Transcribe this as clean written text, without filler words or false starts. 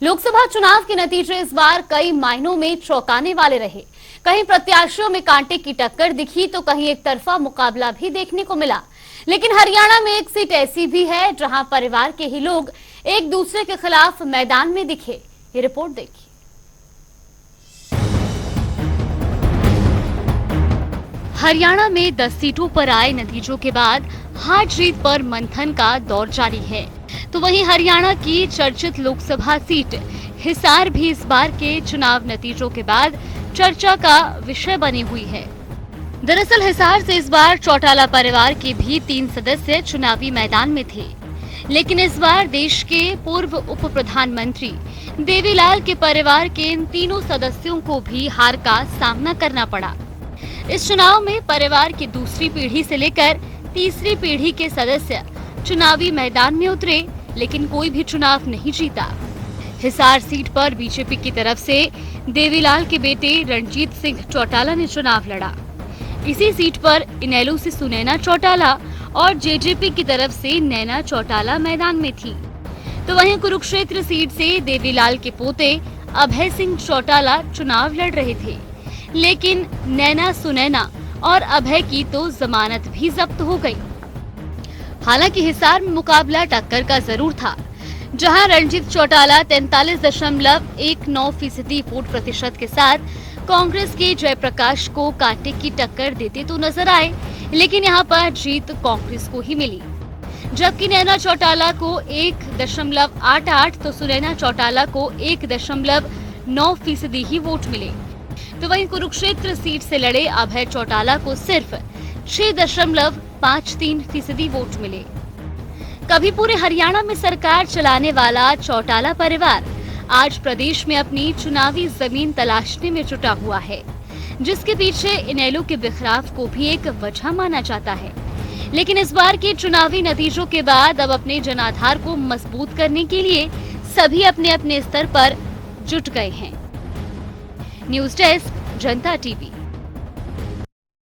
लोकसभा चुनाव के नतीजे इस बार कई मायनों में चौंकाने वाले रहे। कहीं प्रत्याशियों में कांटे की टक्कर दिखी तो कहीं एक तरफा मुकाबला भी देखने को मिला। लेकिन हरियाणा में एक सीट ऐसी भी है जहां परिवार के ही लोग एक दूसरे के खिलाफ मैदान में दिखे। ये रिपोर्ट देखिए। हरियाणा में 10 सीटों पर आए नतीजों के बाद हार जीत पर मंथन का दौर जारी है, तो वहीं हरियाणा की चर्चित लोकसभा सीट हिसार भी इस बार के चुनाव नतीजों के बाद चर्चा का विषय बनी हुई है। दरअसल हिसार से इस बार चौटाला परिवार के भी 3 सदस्य चुनावी मैदान में थे, लेकिन इस बार देश के पूर्व उप प्रधानमंत्री देवीलाल के परिवार के इन तीनों सदस्यों को भी हार का सामना करना पड़ा। इस चुनाव में परिवार की दूसरी पीढ़ी से लेकर तीसरी पीढ़ी के सदस्य चुनावी मैदान में उतरे, लेकिन कोई भी चुनाव नहीं जीता। हिसार सीट पर बीजेपी की तरफ से देवीलाल के बेटे रणजीत सिंह चौटाला ने चुनाव लड़ा। इसी सीट पर इनेलो से सुनैना चौटाला और जेजेपी की तरफ से नैना चौटाला मैदान में थी। तो वहीं कुरुक्षेत्र सीट से देवीलाल के पोते अभय सिंह चौटाला चुनाव लड़ रहे थे, लेकिन नैना सुनैना और अभय की तो जमानत भी जब्त हो गई। हालांकि हिसार में मुकाबला टक्कर का जरूर था, जहां रणजीत चौटाला 43.19% वोट प्रतिशत के साथ कांग्रेस के जयप्रकाश को कांटे की टक्कर देते तो नजर आए, लेकिन यहां पर जीत कांग्रेस को ही मिली। जबकि नैना चौटाला को 1.88 तो सुनैना चौटाला को 1.9% ही वोट मिले। तो वहीं कुरुक्षेत्र सीट से लड़े अभय चौटाला को सिर्फ 6.53% वोट मिले। कभी पूरे हरियाणा में सरकार चलाने वाला चौटाला परिवार आज प्रदेश में अपनी चुनावी जमीन तलाशने में जुटा हुआ है, जिसके पीछे इनेलो के बिखराव को भी एक वजह माना जाता है। लेकिन इस बार के चुनावी नतीजों के बाद अब अपने जनाधार को मजबूत करने के लिए सभी अपने अपने स्तर पर जुट गए हैं। न्यूज डेस्क, जनता टीवी।